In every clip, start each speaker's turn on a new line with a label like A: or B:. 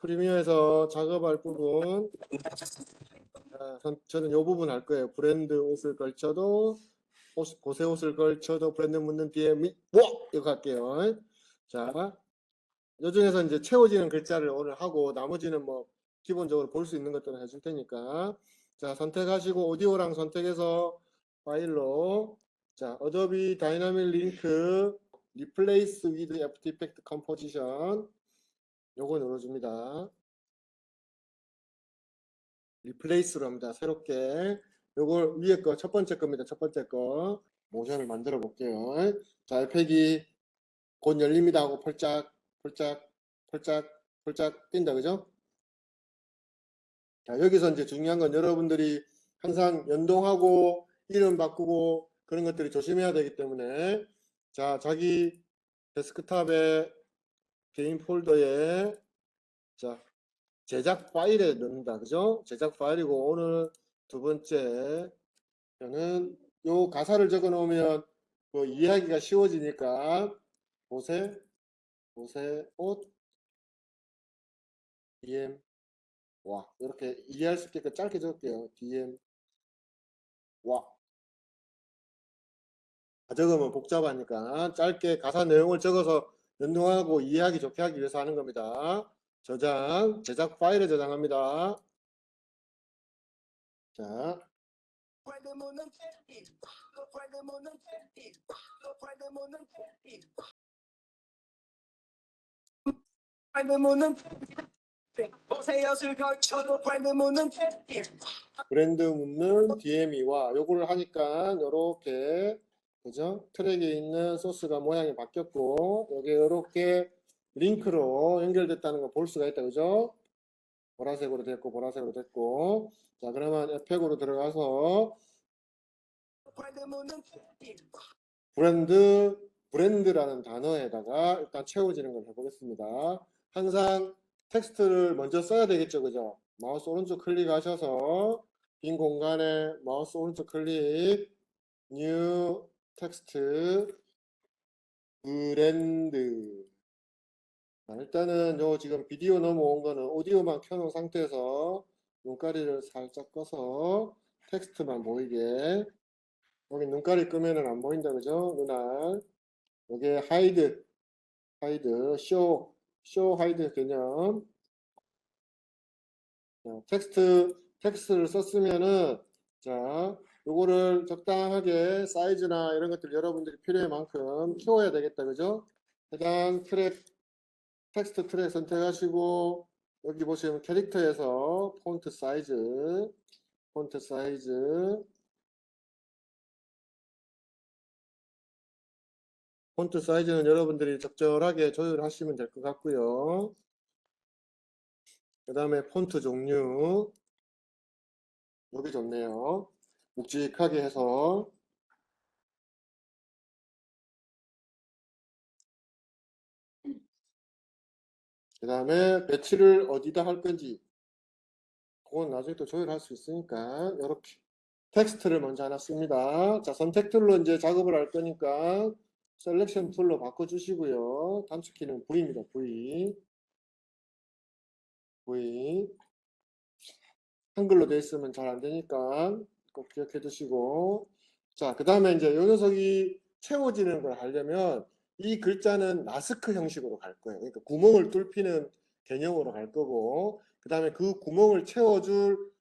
A: 프리미어에서 작업할 부분, 저는 이 부분 할 거예요. 브랜드 옷을 걸쳐도, 고세 옷을 걸쳐도 브랜드 묻는 DM, 이거 할게요. 자, 요 중에서 이제 채워지는 글자를 오늘 하고, 나머지는 뭐, 기본적으로 볼 수 있는 것들은 해줄 테니까. 자, 선택하시고, 오디오랑 선택해서 파일로, 자, 어도비 다이나믹 링크, Replace with After Effects Composition, 요거 눌러줍니다. 리플레이스로 합니다. 새롭게 요걸 위에 거 첫 번째 겁니다. 첫 번째 거 모션을 만들어 볼게요. 자, 알팩이 곧 열립니다 하고 펄짝 뛴다, 그죠? 자, 여기서 이제 중요한 건 여러분들이 항상 연동하고 이름 바꾸고 그런 것들이 조심해야 되기 때문에, 자, 자기 데스크탑에 개인 폴더에, 자, 제작 파일에 넣는다, 그죠? 제작 파일이고, 오늘 두 번째 저는 요 가사를 적어 놓으면 그 이해하기가 쉬워지니까 옷에 옷 DM 와 이렇게 이해할 수 있게끔 짧게 적을게요. DM 와 다 적으면 복잡하니까 짧게 가사 내용을 적어서 연동하고 이해하기 좋게 하기 위해서 하는 겁니다. 저장, 제작 파일에 저장합니다. 자, 브랜드 묻는 DME와 요거를 하니까 요렇게, 그죠? 트랙에 있는 소스가 모양이 바뀌었고, 여기 요렇게 링크로 연결됐다는 걸 볼 수가 있다, 그죠? 보라색으로 됐고, 보라색으로 됐고. 자, 그러면 에펙으로 들어가서 브랜드라는 단어에다가 일단 채워지는 걸 해보겠습니다. 항상 텍스트를 먼저 써야 되겠죠, 그죠? 마우스 오른쪽 클릭하셔서 빈 공간에 마우스 오른쪽 클릭, 뉴 텍스트, 브랜드. 자, 일단은 요 지금 비디오 넘어온 거는 오디오만 켜놓은 상태에서 눈가리를 살짝 꺼서 텍스트만 보이게. 여기 눈가리 끄면은 안 보인다, 그죠? 눈알. 여기 하이드, 쇼 하이드 개념. 자, 텍스트를 썼으면은, 자, 요거를 적당하게 사이즈나 이런 것들 여러분들이 필요한 만큼 키워야 되겠다, 그죠? 해당 트랙, 텍스트 트랙 선택하시고, 여기 보시면 캐릭터에서 폰트 사이즈, 폰트 사이즈는 여러분들이 적절하게 조율하시면 될 것 같고요. 그 다음에 폰트 종류, 여기 좋네요. 묵직하게 해서, 그 다음에 배치를 어디다 할 건지 그건 나중에 또 조율할 수 있으니까 이렇게 텍스트를 먼저 하나 씁니다. 자, 선택 툴로 이제 작업을 할 거니까 셀렉션 툴로 바꿔주시고요. 단축키는 V입니다. V. 한글로 되어 있으면 잘 안 되니까 꼭 기억해 두시고, 자, 그 다음에 이제 이 녀석이 채워지는 걸 하려면 이 글자는 마스크 형식으로 갈 거예요. 그러니까 구멍을 뚫히는 개념으로 갈 거고, 그 다음에 그 구멍을 채워줄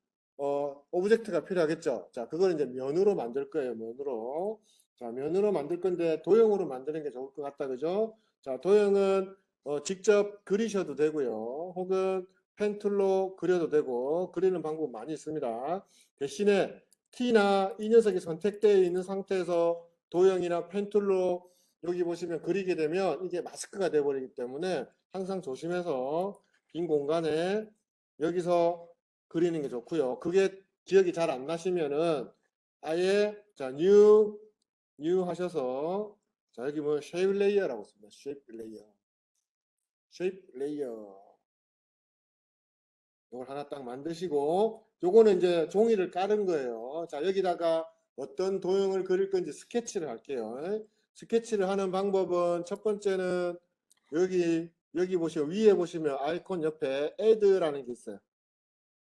A: 오브젝트가 필요하겠죠. 자, 그걸 이제 면으로 만들 거예요. 면으로. 자, 면으로 만들 건데 도형으로 만드는 게 좋을 것 같다, 그죠? 자, 도형은 직접 그리셔도 되고요. 혹은 펜 툴로 그려도 되고 그리는 방법 많이 있습니다. 대신에 T나 이 녀석이 선택되어 있는 상태에서 도형이나 펜 툴로 여기 보시면 그리게 되면 이게 마스크가 되어 버리기 때문에 항상 조심해서 빈 공간에 여기서 그리는 게 좋고요. 그게 기억이 잘 안 나시면은 아예 자 뉴 하셔서 자 여기 뭐 쉐입 레이어라고 씁니다. 쉐입 레이어 이걸 하나 딱 만드시고, 요거는 이제 종이를 깔은 거예요. 자, 여기다가 어떤 도형을 그릴 건지 스케치를 할게요. 스케치를 하는 방법은 첫 번째는 여기 여기 보시면 위에 보시면 아이콘 옆에 add라는 게 있어요.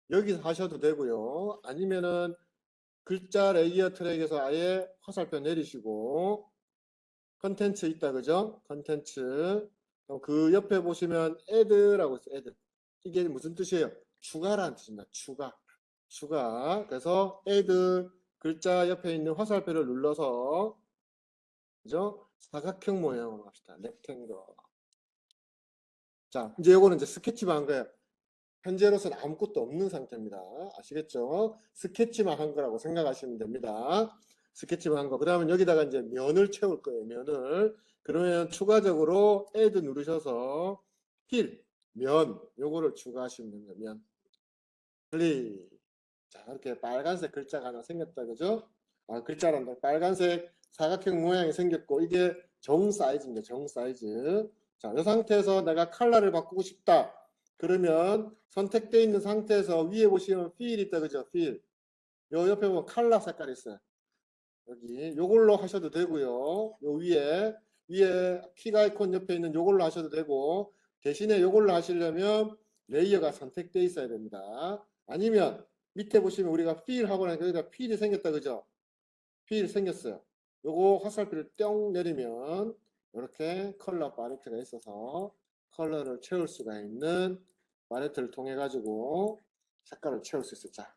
A: 여기서 하셔도 되고요. 아니면은 글자 레이어 트랙에서 아예 화살표 내리시고 컨텐츠 있다 그죠? 컨텐츠 그 옆에 보시면 add라고 있어요. add. 이게 무슨 뜻이에요? 추가라는 뜻입니다. 추가. 그래서 add 글자 옆에 있는 화살표를 눌러서 그죠? 사각형 모양으로 합시다. 렉탱글. 자, 이제 요거는 이제 스케치만 한 거예요. 현재로서는 아무것도 없는 상태입니다. 아시겠죠? 스케치만 한 거라고 생각하시면 됩니다. 스케치만 한 거. 그 다음에 여기다가 이제 면을 채울 거예요. 면을. 그러면 추가적으로 add 누르셔서 fill, 면, 요거를 추가하시면 됩니다. 면. 클릭. 자, 이렇게 빨간색 글자가 하나 생겼다. 그죠? 아, 글자란다. 빨간색 사각형 모양이 생겼고, 이게 정 사이즈입니다. 정 사이즈. 자, 이 상태에서 내가 컬러를 바꾸고 싶다. 그러면 선택되어 있는 상태에서 위에 보시면 feel 있다. 그죠? feel. 요 옆에 보면 컬러 색깔 있어요. 여기. 요걸로 하셔도 되고요. 요 위에 킥 아이콘 옆에 있는 요걸로 하셔도 되고, 대신에 요걸로 하시려면 레이어가 선택되어 있어야 됩니다. 아니면 밑에 보시면 우리가 feel 하고 나니까 여기다 feel이 생겼다. 그죠? feel 생겼어요. 요거 화살표를 뿅 내리면 이렇게 컬러 팔레트가 있어서 컬러를 채울 수가 있는 팔레트를 통해 가지고 색깔을 채울 수 있어요. 자,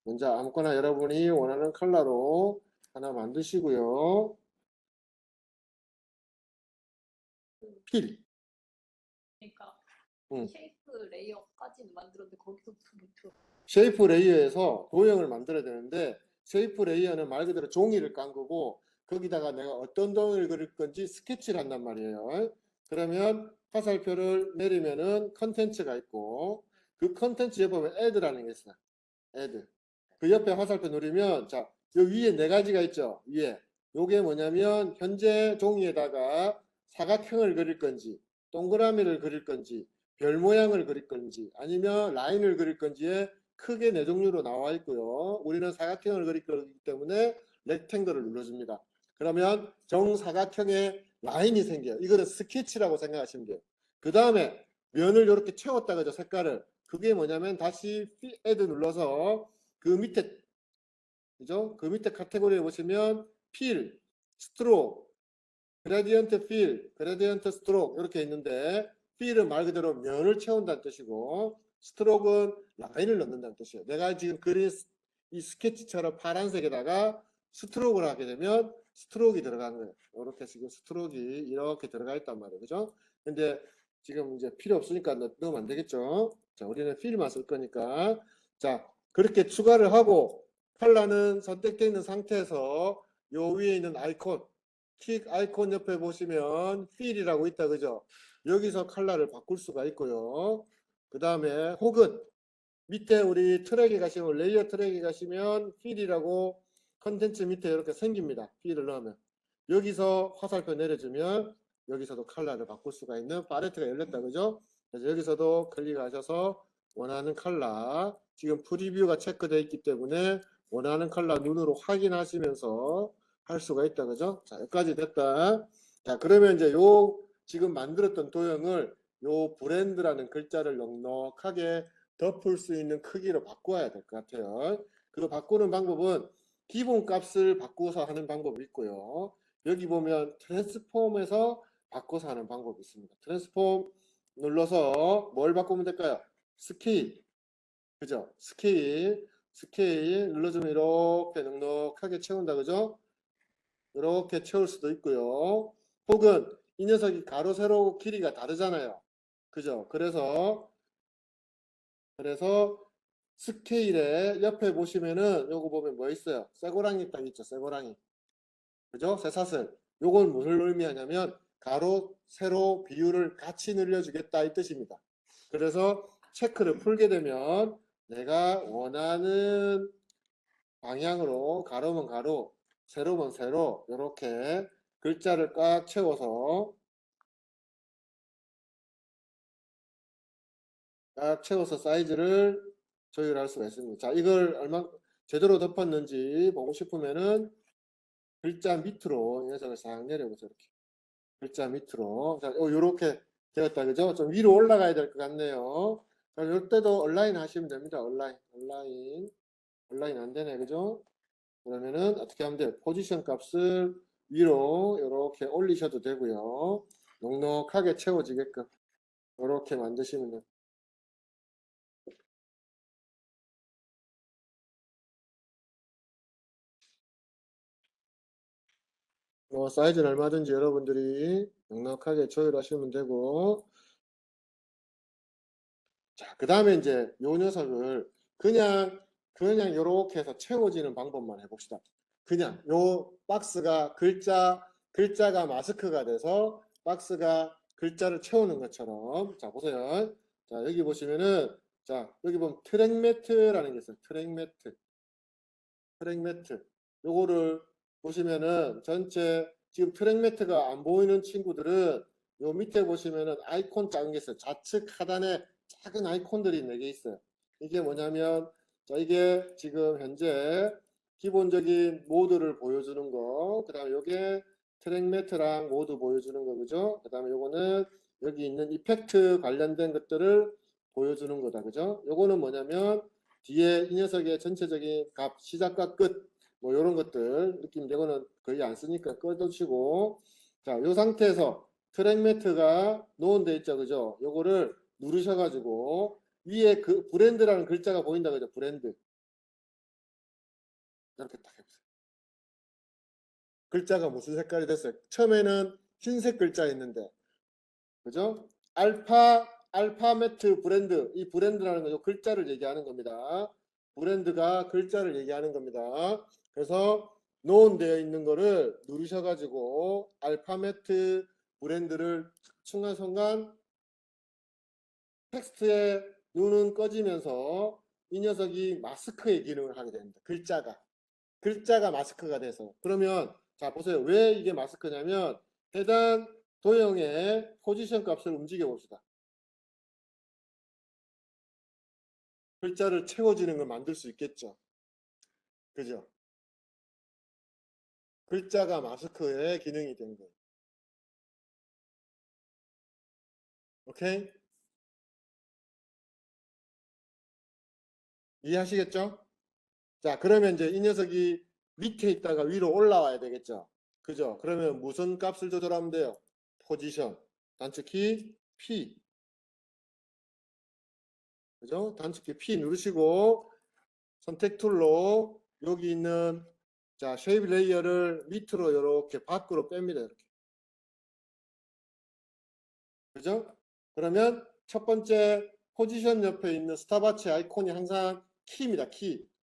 A: 먼저 아무거나 여러분이 원하는 컬러로 하나 만드시고요. 필.
B: 그러니까
A: 응.
B: 쉐이프 레이어까지는 만들었는데 거기서부터 못 들어.
A: 쉐이프 레이어에서 도형을 만들어야 되는데 쉐이프 레이어는 말 그대로 종이를 깐 거고 거기다가 내가 어떤 도형을 그릴 건지 스케치를 한단 말이에요. 그러면 화살표를 내리면은 컨텐츠가 있고 그 컨텐츠에 보면 add라는 게 있어요. add. 그 옆에 화살표 누르면 자, 요 위에 네 가지가 있죠. 위에. 요게 뭐냐면 현재 종이에다가 사각형을 그릴 건지 동그라미를 그릴 건지 별 모양을 그릴 건지 아니면 라인을 그릴 건지에 크게 네 종류로 나와 있고요. 우리는 사각형을 그릴 거기 때문에 렉탱글을 눌러줍니다. 그러면 정사각형의 라인이 생겨요. 이거는 스케치라고 생각하시면 돼요. 그 다음에 면을 이렇게 채웠다 그죠? 색깔을. 그게 뭐냐면 다시 add 눌러서 그 밑에 그죠? 그 밑에 카테고리에 보시면 fill, stroke, gradient fill, gradient stroke 이렇게 있는데 fill은 말 그대로 면을 채운다는 뜻이고 stroke은 라인을 넣는다는 뜻이에요. 내가 지금 그린 이 스케치처럼 파란색에다가 스트로크를 하게 되면 스트로크가 들어간 거예요. 이렇게 지금 스트로크가 이렇게 들어가 있단 말이에요. 그죠? 근데 지금 이제 필요 없으니까 넣으면 안 되겠죠? 자, 우리는 fill만 쓸 거니까. 자, 그렇게 추가를 하고 컬러는 선택되어 있는 상태에서 요 위에 있는 아이콘 킥 아이콘 옆에 보시면 fill이라고 있다 그죠? 여기서 컬러를 바꿀 수가 있고요. 그 다음에 혹은 밑에 우리 트랙에 가시면 레이어 트랙에 가시면 fill이라고 컨텐츠 밑에 이렇게 생깁니다. fill을 넣으면 여기서 화살표 내려주면 여기서도 컬러를 바꿀 수가 있는 팔레트가 열렸다 그죠? 그래서 여기서도 클릭하셔서 원하는 컬러 지금 프리뷰가 체크되어 있기 때문에 원하는 컬러 눈으로 확인하시면서 할 수가 있다 그죠? 자, 여기까지 됐다. 자, 그러면 이제 요 지금 만들었던 도형을 요 브랜드라는 글자를 넉넉하게 덮을 수 있는 크기로 바꿔야 될 것 같아요. 그거 바꾸는 방법은 기본 값을 바꿔서 하는 방법이 있고요. 여기 보면 트랜스폼에서 바꿔서 하는 방법이 있습니다. 트랜스폼 눌러서 뭘 바꾸면 될까요? 스케일. 그죠? 스케일 눌러주면 이렇게 넉넉하게 채운다. 그죠? 이렇게 채울 수도 있고요. 혹은 이 녀석이 가로 세로 길이가 다르잖아요. 그죠? 그래서 스케일에 옆에 보시면은 요거 보면 뭐 있어요? 쇠고랑이 딱 있죠. 쇠고랑이. 그죠? 쇠사슬. 요건 무슨 의미하냐면 가로, 세로 비율을 같이 늘려주겠다 이 뜻입니다. 그래서 체크를 풀게 되면 내가 원하는 방향으로 가로면 가로, 세로면 세로 이렇게 글자를 꽉 채워서 사이즈를 조율할 수가 있습니다. 자, 이걸 얼마 제대로 덮었는지 보고 싶으면은 글자 밑으로 이 녀석을 싹 내려보세요. 이렇게 글자 밑으로 자, 요렇게 되었다. 그죠? 좀 위로 올라가야 될 것 같네요. 이때도 얼라인 하시면 됩니다. 얼라인 안 되네. 그죠? 그러면은 어떻게 하면 돼요? 포지션 값을 위로 이렇게 올리셔도 되고요. 넉넉하게 채워지게끔 이렇게 만드시면 돼요. 사이즈는 얼마든지 여러분들이 넉넉하게 조율하시면 되고, 자, 그 다음에 이제 요 녀석을 그냥 요렇게 해서 채워지는 방법만 해봅시다. 그냥 요 박스가 글자가 마스크가 돼서 박스가 글자를 채우는 것처럼. 자, 보세요. 자, 여기 보시면은, 자, 여기 보면 트랙 매트라는 게 있어요. 트랙 매트. 요거를 보시면은 전체 지금 트랙 매트가 안 보이는 친구들은 요 밑에 보시면은 아이콘 작은 게 있어요. 좌측 하단에 작은 아이콘들이 4개 있어요. 이게 뭐냐면, 자, 이게 지금 현재 기본적인 모드를 보여주는 거, 그 다음에 요게 트랙 매트랑 모드 보여주는 거, 그죠? 그 다음에 요거는 여기 있는 이펙트 관련된 것들을 보여주는 거다, 그죠? 요거는 뭐냐면 뒤에 이 녀석의 전체적인 값, 시작과 끝, 뭐 이런 것들 느낌, 이거는 거의 안 쓰니까 꺼두시고, 자, 요 상태에서 트랙 매트가 놓은 데 있죠, 그죠? 요거를 누르셔가지고 위에 그 브랜드라는 글자가 보인다, 그죠? 브랜드. 이렇게 딱 해보세요. 글자가 무슨 색깔이 됐어요? 처음에는 흰색 글자 있는데, 그죠? 알파메트 브랜드, 이 브랜드라는 거, 요 글자를 얘기하는 겁니다. 브랜드가 글자를 얘기하는 겁니다. 그래서 논 되어 있는 거를 누르셔가지고 알파메트 브랜드를 순간 순간 텍스트의 눈은 꺼지면서 이 녀석이 마스크의 기능을 하게 됩니다. 글자가 마스크가 돼서. 그러면 자 보세요. 왜 이게 마스크냐면 해당 도형의 포지션 값을 움직여 봅시다. 글자를 채워지는 걸 만들 수 있겠죠. 그죠? 글자가 마스크의 기능이 된 거예요. 오케이? 이해하시겠죠? 자, 그러면 이제 이 녀석이 밑에 있다가 위로 올라와야 되겠죠. 그죠? 그러면 무슨 값을 조절하면 돼요? 포지션. 단축키 P. 그죠? 단축키 P 누르시고 선택 툴로 여기 있는 자, 쉐입 레이어를 밑으로 이렇게 밖으로 뺍니다. 이렇게. 그죠? 그러면 첫 번째 포지션 옆에 있는 스타바치 아이콘이 항상 키입니다.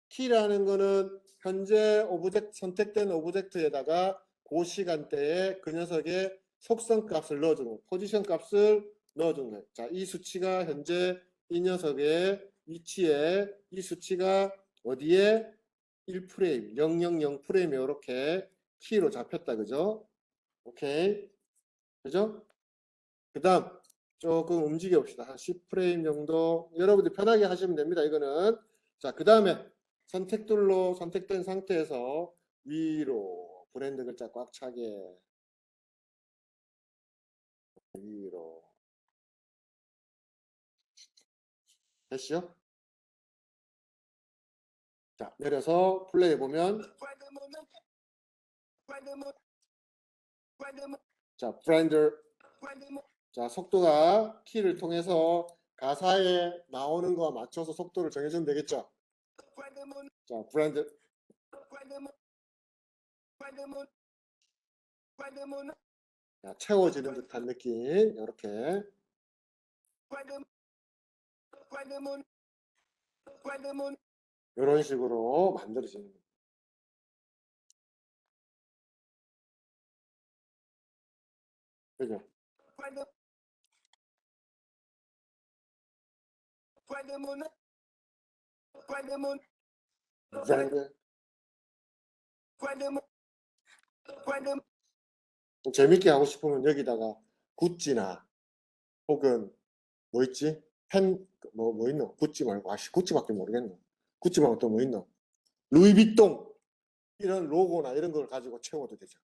A: 키라는 거는 현재 선택된 오브젝트에다가 그 시간대에 그 녀석의 속성 값을 넣어준 거예요. 포지션 값을 넣어준 거예요. 자, 이 수치가 현재 이 녀석의 위치에 이 수치가 어디에 1프레임, 000 프레임이 이렇게 키로 잡혔다. 그죠? 오케이. 그죠? 그 다음 조금 움직여 봅시다. 한 10프레임 정도 여러분들 편하게 하시면 됩니다. 이거는 자, 그 다음에 선택툴로 선택된 상태에서 위로 브랜드 글자 꽉 차게 위로 됐죠? 자, 내려서 플레이 보면 자, 브랜드 자, 속도가 키를 통해서 가사에 나오는 거와 맞춰서 속도를 정해주면 되겠죠? 자, 브랜드 자, 채워지는 듯한 느낌 이렇게 이런 식으로 만들어지는 거예요. 그죠? 브랜드 재밌게 하고 싶으면 여기다가 구찌나 혹은 뭐 있지? 뭐 있노? 구찌 말고 구찌밖에 모르겠노. 구찌 말고 또 뭐 있노? 루이비통 이런 로고나 이런 걸 가지고 채워도 되죠.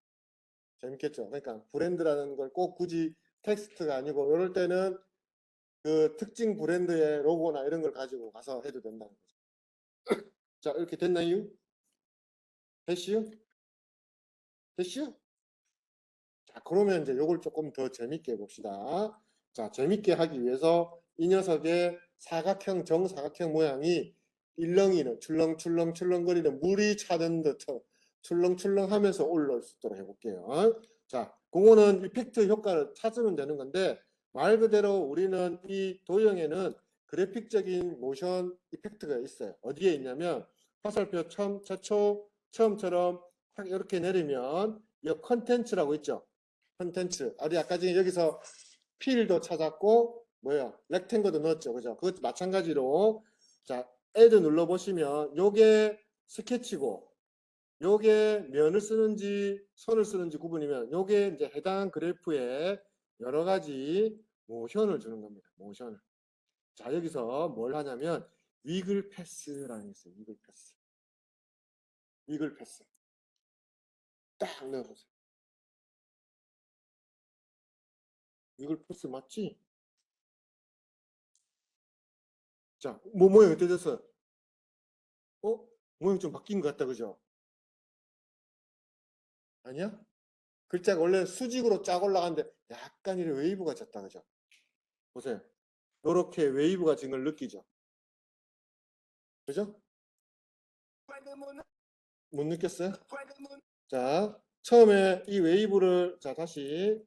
A: 재밌겠죠. 그러니까 브랜드라는 걸 꼭 굳이 텍스트가 아니고 이럴 때는 그 특징 브랜드의 로고나 이런 걸 가지고 가서 해도 된다는 거죠. 자, 이렇게 됐나요? 됐시요? 됐시요? 자, 그러면 이제 요걸 조금 더 재밌게 해봅시다. 자, 재밌게 하기 위해서 이 녀석의 사각형, 정사각형 모양이 일렁이는, 출렁출렁출렁거리는 물이 차는 듯 출렁출렁 하면서 올라올 수 있도록 해볼게요. 자, 그거는 이펙트 효과를 찾으면 되는 건데, 말 그대로 우리는 이 도형에는 그래픽적인 모션 이펙트가 있어요. 어디에 있냐면, 화살표 처음처럼 딱 이렇게 내리면, 이 컨텐츠라고 있죠. 컨텐츠. 우리 아까 전에 여기서 필도 찾았고 뭐야 렉탱거도 넣었죠. 그죠? 그것도 마찬가지로 자 add 눌러보시면 요게 스케치고 요게 면을 쓰는지 선을 쓰는지 구분이면 요게 이제 해당 그래프에 여러 가지 모션을 주는 겁니다. 모션을. 자 여기서 뭘 하냐면 위글 패스라는 게 있어요. 위글 패스. 위글 패스. 딱 넣어보세요. 위글 패스 맞지? 자, 모양이 어때졌어요? 모양이 좀 바뀐 것 같다, 그죠? 아니야? 글자가 원래 수직으로 쫙 올라가는데 약간 이렇게 웨이브가 졌다, 그죠? 보세요. 요렇게 웨이브가 진 걸 느끼죠? 그죠? 못 느꼈어요? 자, 처음에 이 웨이브를 자 다시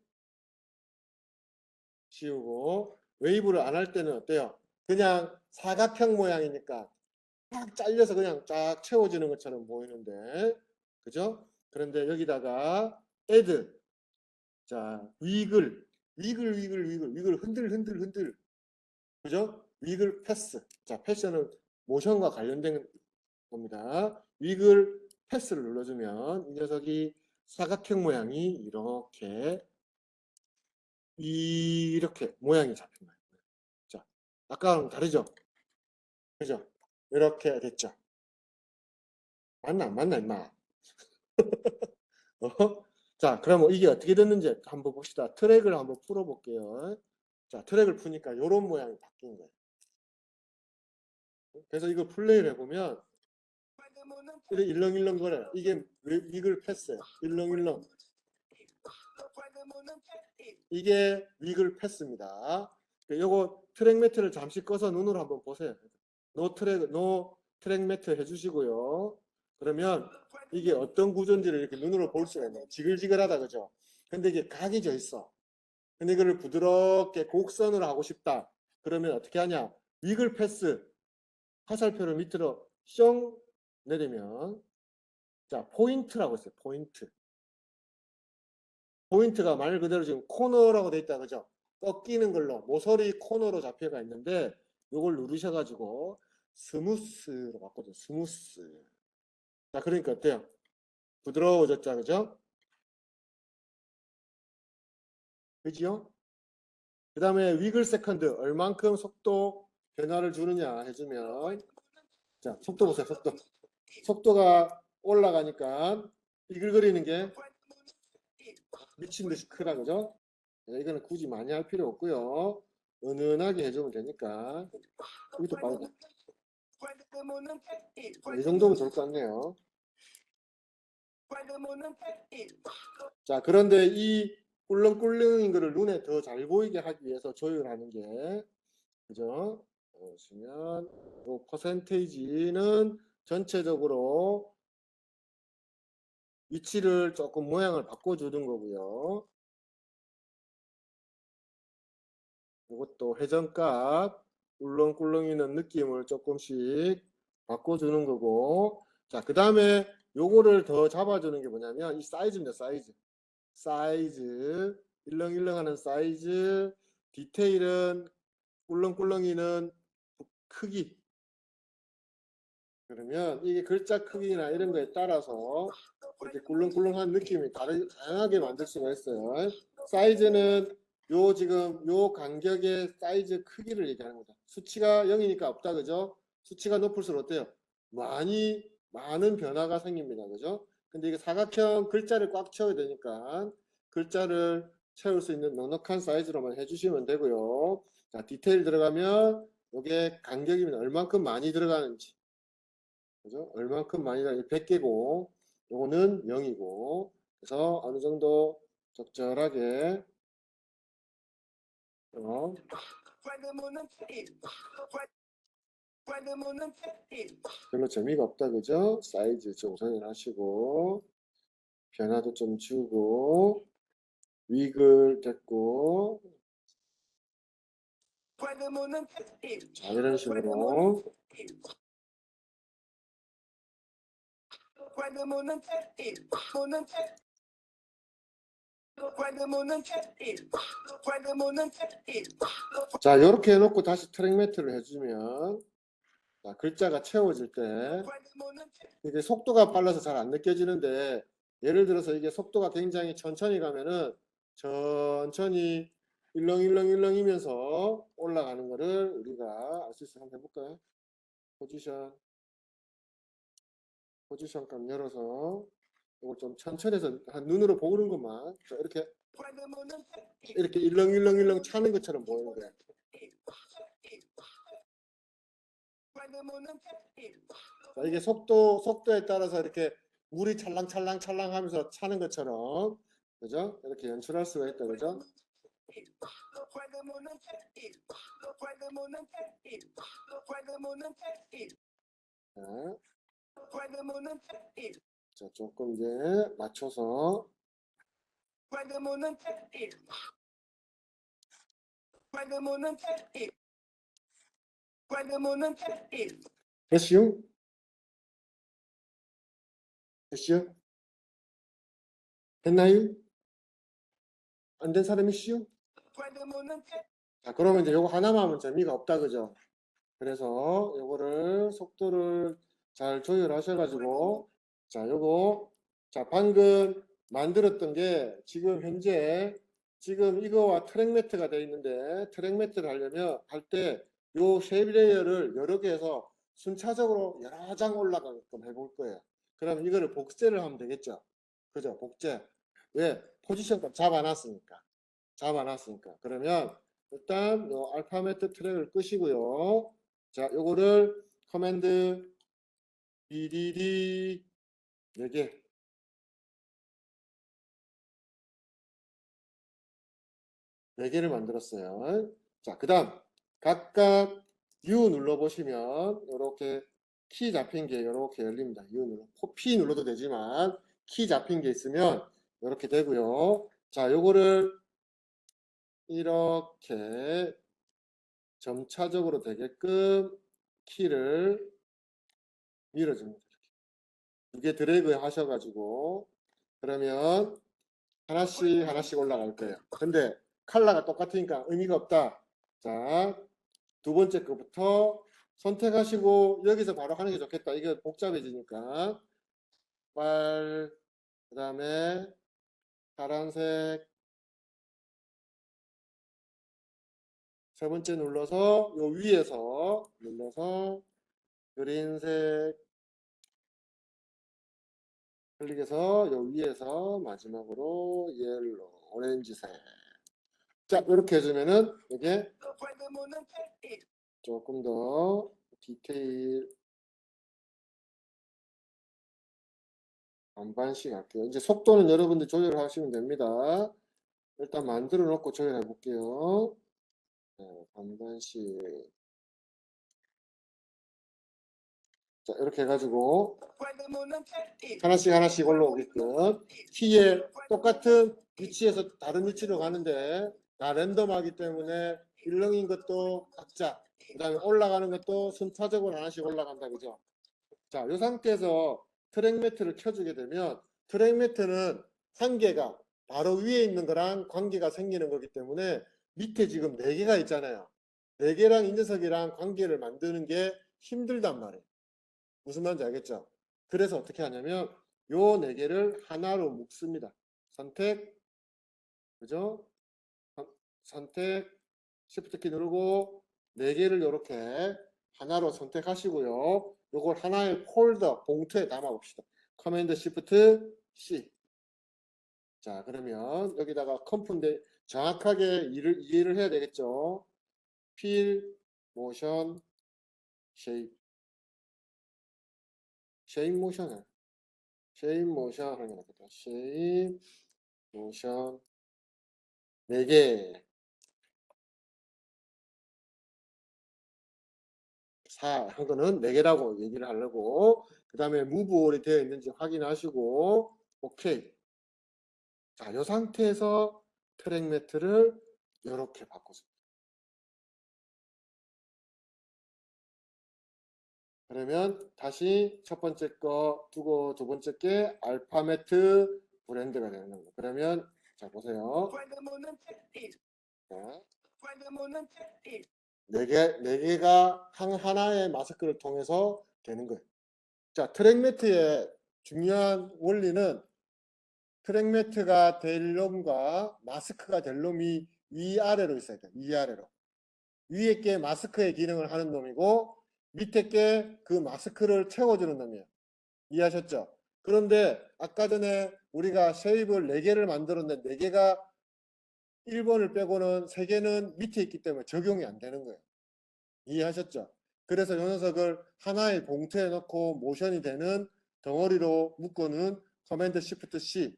A: 지우고 웨이브를 안 할 때는 어때요? 그냥 사각형 모양이니까 딱 잘려서 그냥 쫙 채워지는 것처럼 보이는데 그죠? 그런데 여기다가 add 자 위글 흔들 그죠? 위글 패스 자 패스는 모션과 관련된 겁니다. 위글 패스를 눌러주면 이 녀석이 사각형 모양이 이렇게 모양이 잡힌 거예요. 자 아까랑 다르죠? 그죠? 이렇게 됐죠? 맞나 안 맞나 임마 자, 그러면 이게 어떻게 됐는지 한번 봅시다. 트랙을 한번 풀어볼게요. 자, 트랙을 푸니까 이런 모양이 바뀐 거예요. 그래서 이거 플레이를 해보면 이렇게 일렁일렁 거려요. 이게 위글 패스예요. 일렁일렁. 이게 위글 패스입니다. 요거 트랙 매트를 잠시 꺼서 눈으로 한번 보세요. 노 트랙 매트 해주시고요. 그러면 이게 어떤 구조인지를 이렇게 눈으로 볼 수가 있는 거예요. 지글지글하다 그죠? 근데 이게 각이 져 있어. 근데 이거를 부드럽게 곡선으로 하고 싶다. 그러면 어떻게 하냐? 위글 패스 화살표를 밑으로 숑 내리면 자 포인트라고 있어요. 포인트. 포인트가 말 그대로 지금 코너라고 돼 있다 그죠? 꺾이는 걸로 모서리 코너로 잡혀가 있는데 이걸 누르셔가지고 스무스로 바꿔줘. 스무스. 자 그러니까 어때요? 부드러워졌죠 그죠? 그지요? 그 다음에 위글 세컨드 얼만큼 속도 변화를 주느냐 해주면 자 속도 보세요. 속도가 올라가니까 이글거리는 게 미친 듯이 크다 그죠? 이거는 굳이 많이 할 필요 없고요. 은은하게 해주면 되니까 여기도 빠르다. 이 정도면 좋을 것 같네요. 자 그런데 이 꿀렁꿀렁인 거를 눈에 더 잘 보이게 하기 위해서 조율하는 게 그죠? 보시면 이 퍼센테이지는 전체적으로 위치를 조금 모양을 바꿔주는 거고요. 이것도 회전값 꿀렁꿀렁이는 느낌을 조금씩 바꿔주는 거고 자 그 다음에 요거를 더 잡아주는 게 뭐냐면 이 사이즈입니다. 사이즈 일렁일렁하는 사이즈 디테일은 꿀렁꿀렁이는 크기 그러면 이게 글자 크기나 이런 거에 따라서 이렇게 꿀렁꿀렁한 느낌이 다양하게 만들 수가 있어요. 사이즈는 요 지금 요 간격의 사이즈 크기를 얘기하는 거죠. 수치가 0이니까 없다 그죠? 수치가 높을수록 어때요? 많은 변화가 생깁니다. 그죠? 근데 이게 사각형 글자를 꽉 채워야 되니까 글자를 채울 수 있는 넉넉한 사이즈로만 해주시면 되고요. 자, 디테일 들어가면 이게 간격이면 얼만큼 많이 들어가는지, 그죠? 얼만큼 많이 들어가는지 100개고, 요거는 0이고, 그래서 어느 정도 적절하게 별로 재미가 없다, 그죠? 사이즈 좀 조절하시고, 변화도 좀 주고, 위글 됐고, 자, 이런 식으로. 자, 이렇게 해놓고 다시 트랙 매트를 해주면, 자, 글자가 채워질 때, 이게 속도가 빨라서 잘 안 느껴지는데, 예를 들어서 이게 속도가 굉장히 천천히 가면은, 천천히 일렁일렁일렁이면서 올라가는 거를 우리가 알 수 있어요. 한번 해볼까요? 포지션 값 열어서, 이걸 좀 천천히 해서 한 눈으로 보는 것만, 자, 이렇게 일렁일렁일렁 차는 것처럼 보이는 거예요. 자, 이게 속도에 따라서 이렇게 물이 찰랑찰랑찰랑 하면서 차는 것처럼, 그죠? 이렇게 연출할 수가 있다, 그죠? 자, 조금 이제 맞춰서. 됐슈? 됐슈? 됐나요? 안 된 사람이 씨요? 자, 그러면 이제 요거 하나만 하면 재미가 없다, 그죠? 그래서 요거를 속도를 잘 조절하셔가지고, 자, 요거, 자, 방금 만들었던 게 지금 현재 지금 이거와 트랙 매트가 되어 있는데, 트랙 매트를 하려면 할 때 요 쉐입 레이어를 여러 개 해서 순차적으로 여러 장 올라가게끔 해볼 거예요. 그럼 이거를 복제를 하면 되겠죠? 그죠? 복제. 왜? 포지션 값 잡아놨으니까. 그러면 일단 요 알파메트 트랙을 끄시고요. 자, 요거를 커맨드 BDD 4개. 네 개를 만들었어요. 자, 그 다음 각각 U 눌러보시면 이렇게 키 잡힌 게 이렇게 열립니다. U 눌러. P 눌러도 되지만 키 잡힌 게 있으면 이렇게 되고요. 자, 요거를 이렇게 점차적으로 되게끔 키를 밀어줍니다. 두 개 드래그 하셔가지고 그러면 하나씩 올라갈 거예요. 근데 컬러가 똑같으니까 의미가 없다. 자, 두 번째 거부터 선택하시고 여기서 바로 하는 게 좋겠다. 이거 복잡해지니까 그 다음에 파란색 세 번째 눌러서 요 위에서 눌러서 그린색 클릭해서 요 위에서 마지막으로 옐로 오렌지색. 자, 이렇게 해주면은 이게 조금 더 디테일 반반씩 할게요. 이제 속도는 여러분들 조절하시면 됩니다. 일단 만들어 놓고 조절해 볼게요. 네, 반반씩. 자, 이렇게 해가지고 하나씩 올라오게끔 키에 똑같은 위치에서 다른 위치로 가는데 다 랜덤하기 때문에 일렁인 것도 각자, 그 다음에 올라가는 것도 순차적으로 하나씩 올라간다, 그죠? 자, 이 상태에서 트랙 매트를 켜주게 되면 트랙 매트는 한 개가 바로 위에 있는 거랑 관계가 생기는 거기 때문에 밑에 지금 4개가 있잖아요. 4개랑 이 녀석이랑 관계를 만드는 게 힘들단 말이에요. 무슨 말인지 알겠죠? 그래서 어떻게 하냐면 요 4개를 하나로 묶습니다. 선택, 그죠? 선택, Shift 키 누르고 4개를 이렇게 하나로 선택하시고요. 요걸 하나의 폴더, 봉투에 담아 봅시다. 커맨드 Shift C. 자, 그러면 여기다가 컴프인데 정확하게 이해를 해야 되겠죠. 필, 모션, 쉐입. 쉐입 모션을. 쉐입 모션 하는 게 낫겠다. 쉐입, 모션. 4개. 4 한 거는 4개라고 얘기를 하려고. 그 다음에 무브홀이 되어 있는지 확인하시고, 오케이. 자, 이 상태에서 트랙 매트를 이렇게 바꿔줍니다. 그러면 다시 첫 번째 거 두고 두 번째 게 알파 매트 브랜드가 되는 거예요. 그러면 자 보세요. 자, 4개가 하나의 마스크를 통해서 되는 거예요. 자, 트랙 매트의 중요한 원리는 트랙 매트가 될 놈과 마스크가 될 놈이 위아래로 있어야 돼요. 위아래로. 위에 게 마스크의 기능을 하는 놈이고 밑에 게 그 마스크를 채워주는 놈이에요. 이해하셨죠? 그런데 아까 전에 우리가 쉐입을 4개를 만들었는데 4개가 1번을 빼고는 3개는 밑에 있기 때문에 적용이 안 되는 거예요. 이해하셨죠? 그래서 이 녀석을 하나의 봉투에 넣고 모션이 되는 덩어리로 묶어놓은 커맨드 시프트 C,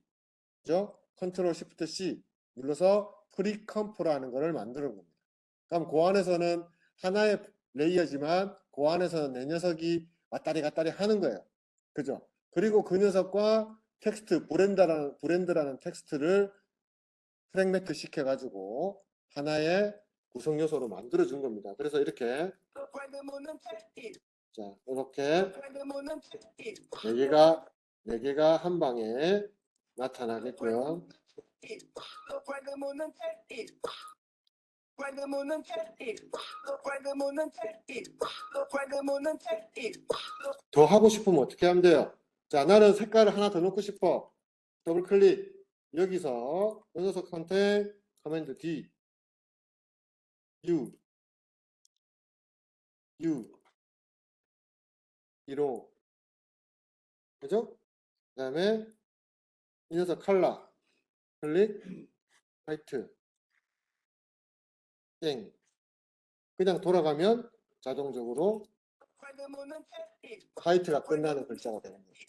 A: 그죠? 컨트롤 시프트 C 눌러서 프리컴프라는 것을 만드는 겁니다. 그럼 그 안에서는 하나의 레이어지만 그 안에서는 내 녀석이 왔다리 갔다리 하는 거예요. 그죠? 그리고 그 녀석과 텍스트 브랜드라는 텍스트를 프랙매트 시켜가지고 하나의 구성 요소로 만들어 준 겁니다. 그래서 이렇게 자 이렇게 4개가 한 방에 나타나겠고요. 더 하고 싶으면 어떻게 하면 돼요? 자, 나는 색깔을 하나 더 넣고 싶어. 더블 클릭. 여기서 이 녀석 선택, 커맨드 D, U, 1호. 그죠? 그 다음에 이 녀석 컬러, 클릭, 화이트, 땡. 그냥 돌아가면 자동적으로 화이트가 끝나는 글자가 되는 거죠.